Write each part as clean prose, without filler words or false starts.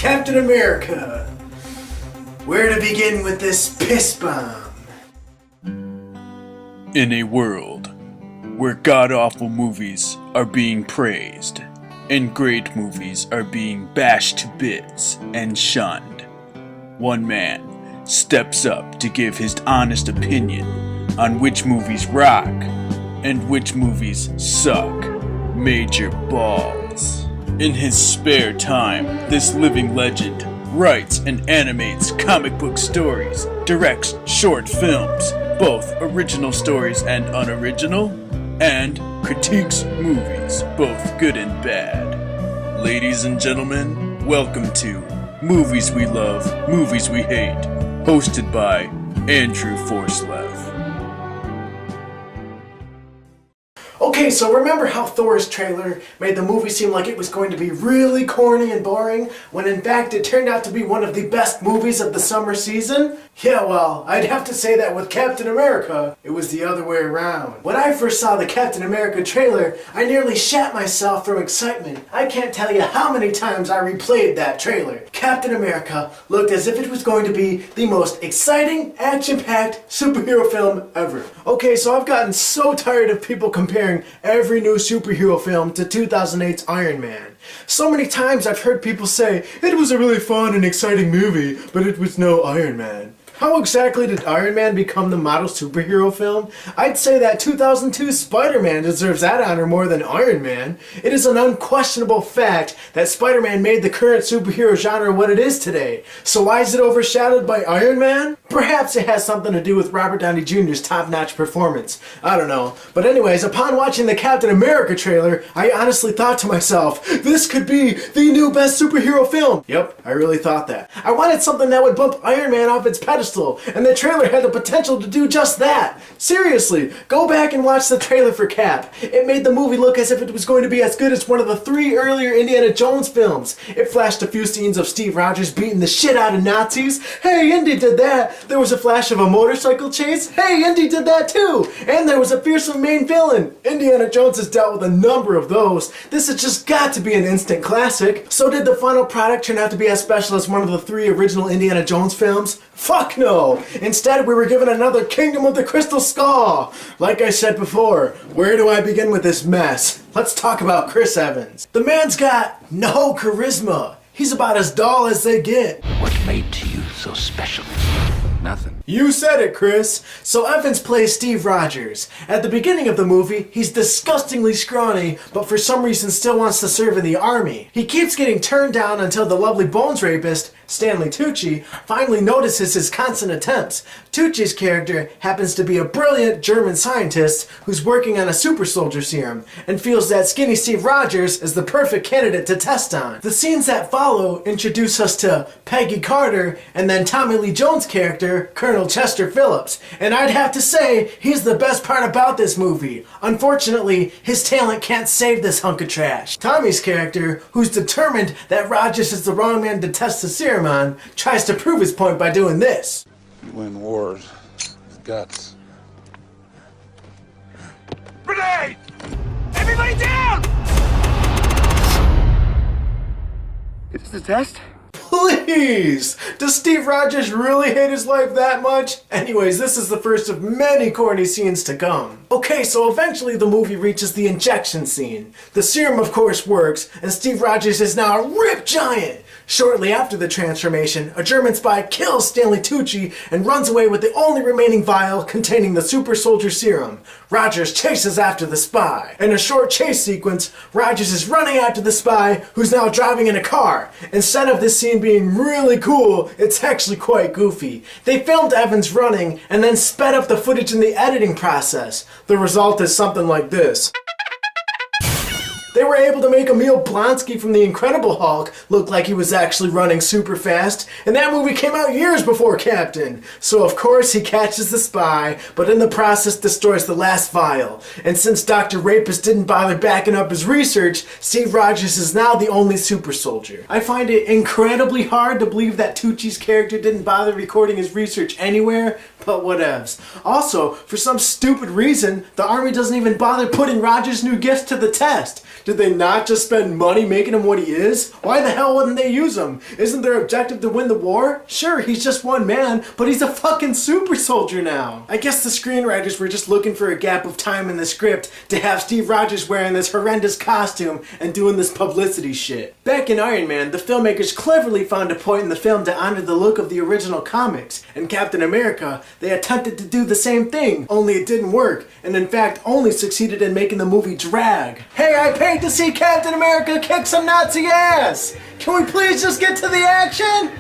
Captain America. Where to begin with this piss bomb? In a world where god-awful movies are being praised and great movies are being bashed to bits and shunned, one man steps up to give his honest opinion on which movies rock and which movies suck major balls. In his spare time, this living legend writes and animates comic book stories, directs short films, both original stories and unoriginal, and critiques movies, both good and bad. Ladies and gentlemen, welcome to Movies We Love, Movies We Hate, hosted by Andrew Forsleff. Okay, so remember how Thor's trailer made the movie seem like it was going to be really corny and boring, when in fact it turned out to be one of the best movies of the summer season? Yeah, well, I'd have to say that with Captain America, it was the other way around. When I first saw the Captain America trailer, I nearly shat myself from excitement. I can't tell you how many times I replayed that trailer. Captain America looked as if it was going to be the most exciting, action-packed superhero film ever. Okay, so I've gotten so tired of people comparing every new superhero film to 2008's Iron Man. So many times I've heard people say, it was a really fun and exciting movie, but it was no Iron Man. How exactly did Iron Man become the model superhero film? I'd say that 2002's Spider-Man deserves that honor more than Iron Man. It is an unquestionable fact that Spider-Man made the current superhero genre what it is today. So why is it overshadowed by Iron Man? Perhaps it has something to do with Robert Downey Jr.'s top-notch performance. I don't know. But anyways, upon watching the Captain America trailer, I honestly thought to myself, this could be the new best superhero film. Yep, I really thought that. I wanted something that would bump Iron Man off its pedestal, and the trailer had the potential to do just that. Seriously, go back and watch the trailer for Cap. It made the movie look as if it was going to be as good as one of the 3 earlier Indiana Jones films. It flashed a few scenes of Steve Rogers beating the shit out of Nazis. Hey, Indy did that. There was a flash of a motorcycle chase. Hey, Indy did that too. And there was a fearsome main villain. Indiana Jones has dealt with a number of those. This has just got to be an instant classic. So did the final product turn out to be as special as one of the 3 original Indiana Jones films? Fuck no! Instead, we were given another Kingdom of the Crystal Skull! Like I said before, where do I begin with this mess? Let's talk about Chris Evans. The man's got no charisma. He's about as dull as they get. What made to you so special? Nothing. You said it, Chris. So Evans plays Steve Rogers. At the beginning of the movie, he's disgustingly scrawny, but for some reason still wants to serve in the army. He keeps getting turned down until the lovely Bones rapist, Stanley Tucci, finally notices his constant attempts. Tucci's character happens to be a brilliant German scientist who's working on a super soldier serum, and feels that skinny Steve Rogers is the perfect candidate to test on. The scenes that follow introduce us to Peggy Carter, and then Tommy Lee Jones' character, Colonel Chester Phillips, and I'd have to say, he's the best part about this movie. Unfortunately, his talent can't save this hunk of trash. Tommy's character, who's determined that Rogers is the wrong man to test the serum on, tries to prove his point by doing this. You win wars with guts. Grenade! Everybody down! Is this a test? Please! Does Steve Rogers really hate his life that much? Anyways, this is the first of many corny scenes to come. Okay, so eventually the movie reaches the injection scene. The serum of course works, and Steve Rogers is now a ripped giant. Shortly after the transformation, a German spy kills Stanley Tucci and runs away with the only remaining vial containing the super soldier serum. Rogers chases after the spy. In a short chase sequence, Rogers is running after the spy, who's now driving in a car. Instead of this scene being really cool, it's actually quite goofy. They filmed Evans running and then sped up the footage in the editing process. The result is something like this. They were able to make Emil Blonsky from The Incredible Hulk look like he was actually running super fast, and that movie came out years before Captain. So of course he catches the spy, but in the process destroys the last vial. And since Dr. Rapist didn't bother backing up his research, Steve Rogers is now the only super soldier. I find it incredibly hard to believe that Tucci's character didn't bother recording his research anywhere, but whatevs. Also, for some stupid reason, the army doesn't even bother putting Rogers' new gifts to the test. Did they not just spend money making him what he is? Why the hell wouldn't they use him? Isn't their objective to win the war? Sure, he's just one man, but he's a fucking super soldier now. I guess the screenwriters were just looking for a gap of time in the script to have Steve Rogers wearing this horrendous costume and doing this publicity shit. Back in Iron Man, the filmmakers cleverly found a point in the film to honor the look of the original comics. In Captain America, they attempted to do the same thing, only it didn't work, and in fact only succeeded in making the movie drag. Hey, I paid to see Captain America kick some Nazi ass! Can we please just get to the action?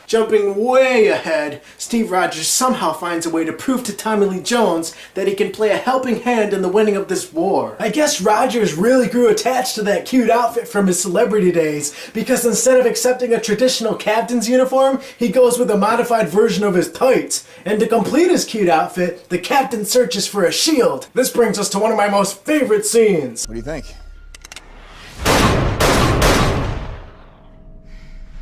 Jumping way ahead, Steve Rogers somehow finds a way to prove to Tommy Lee Jones that he can play a helping hand in the winning of this war. I guess Rogers really grew attached to that cute outfit from his celebrity days, because instead of accepting a traditional captain's uniform, he goes with a modified version of his tights. And to complete his cute outfit, the captain searches for a shield. This brings us to one of my most favorite scenes. What do you think?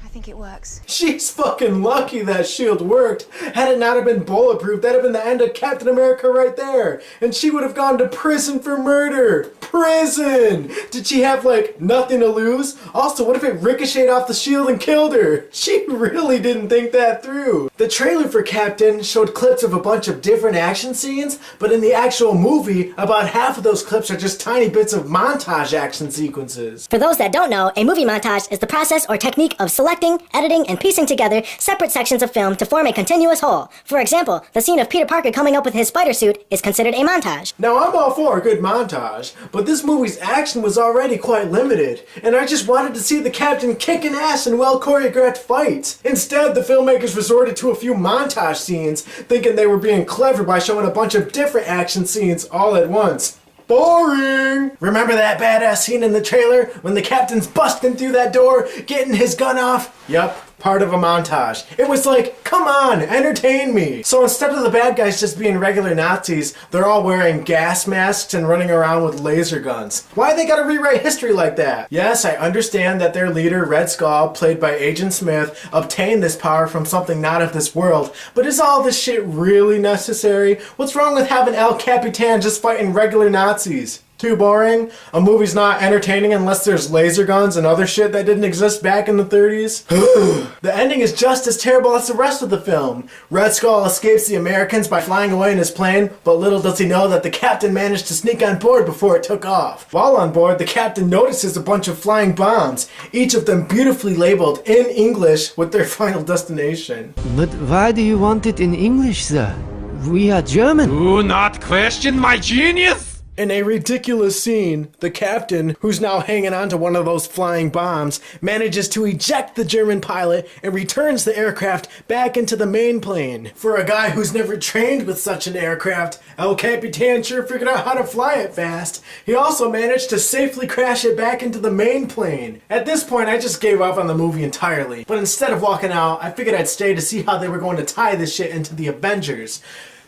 I think it works. She's fucking lucky that shield worked. Had it not have been bulletproof, that'd have been the end of Captain America right there. And she would have gone to prison for murder. Prison! Did she have, like, nothing to lose? Also, what if it ricocheted off the shield and killed her? She really didn't think that through. The trailer for Captain showed clips of a bunch of different action scenes, but in the actual movie, about half of those clips are just tiny bits of montage action sequences. For those that don't know, a movie montage is the process or technique of selecting, editing, and piecing together separate sections of film to form a continuous whole. For example, the scene of Peter Parker coming up with his spider suit is considered a montage. Now, I'm all for a good montage, but this movie's action was already quite limited, and I just wanted to see the Captain kicking ass in well-choreographed fights. Instead, the filmmakers resorted to a few montage scenes, thinking they were being clever by showing a bunch of different action scenes all at once. Boring! Remember that badass scene in the trailer when the Captain's busting through that door, getting his gun off? Yup, part of a montage. It was like, come on, entertain me. So instead of the bad guys just being regular Nazis, they're all wearing gas masks and running around with laser guns. Why they gotta rewrite history like that? Yes, I understand that their leader, Red Skull, played by Agent Smith, obtained this power from something not of this world, but is all this shit really necessary? What's wrong with having El Capitan just fighting regular Nazis? Too boring? A movie's not entertaining unless there's laser guns and other shit that didn't exist back in the 30s? The ending is just as terrible as the rest of the film. Red Skull escapes the Americans by flying away in his plane, but little does he know that the captain managed to sneak on board before it took off. While on board, the captain notices a bunch of flying bombs, each of them beautifully labeled in English with their final destination. But why do you want it in English, sir? We are German. Do not question my genius! In a ridiculous scene, the captain, who's now hanging onto one of those flying bombs, manages to eject the German pilot and returns the aircraft back into the main plane. For a guy who's never trained with such an aircraft, El Capitan sure figured out how to fly it fast. He also managed to safely crash it back into the main plane. At this point, I just gave up on the movie entirely. But instead of walking out, I figured I'd stay to see how they were going to tie this shit into the Avengers.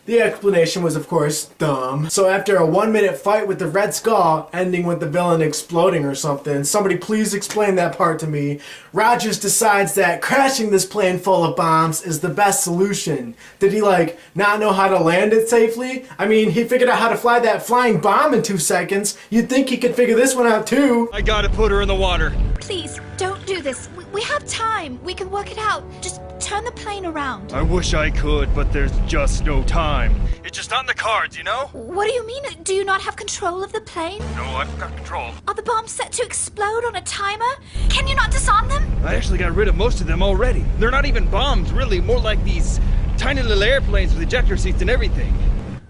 The explanation was, of course, dumb. So after a 1-minute fight with the Red Skull, ending with the villain exploding or something, somebody please explain that part to me, Rogers decides that crashing this plane full of bombs is the best solution. Did he, like, not know how to land it safely? I mean, he figured out how to fly that flying bomb in 2 seconds. You'd think he could figure this one out too. I gotta put her in the water. Please, don't do this. We have time. We can work it out. Just turn the plane around. I wish I could, but there's just no time. It's just not in the cards, you know? What do you mean? Do you not have control of the plane? No, I've got control. Are the bombs set to explode on a timer? Can you not disarm them? I actually got rid of most of them already. They're not even bombs, really. More like these tiny little airplanes with ejector seats and everything.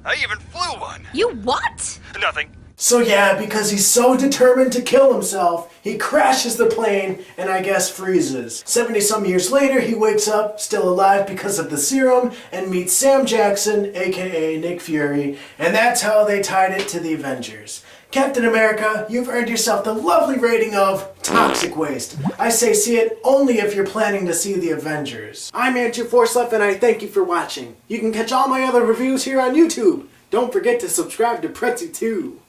I even flew one. You what? Nothing. So yeah, because he's so determined to kill himself, he crashes the plane and I guess freezes. 70-some years later, he wakes up, still alive because of the serum, and meets Sam Jackson, aka Nick Fury, and that's how they tied it to the Avengers. Captain America, you've earned yourself the lovely rating of toxic waste. I say see it only if you're planning to see the Avengers. I'm Andrew Forsleff and I thank you for watching. You can catch all my other reviews here on YouTube. Don't forget to subscribe to Pretzi too.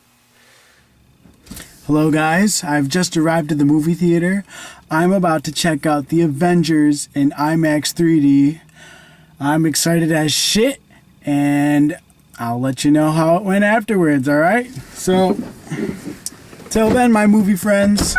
Hello guys, I've just arrived at the movie theater. I'm about to check out The Avengers in IMAX 3D. I'm excited as shit, and I'll let you know how it went afterwards, alright? So, Till then, my movie friends.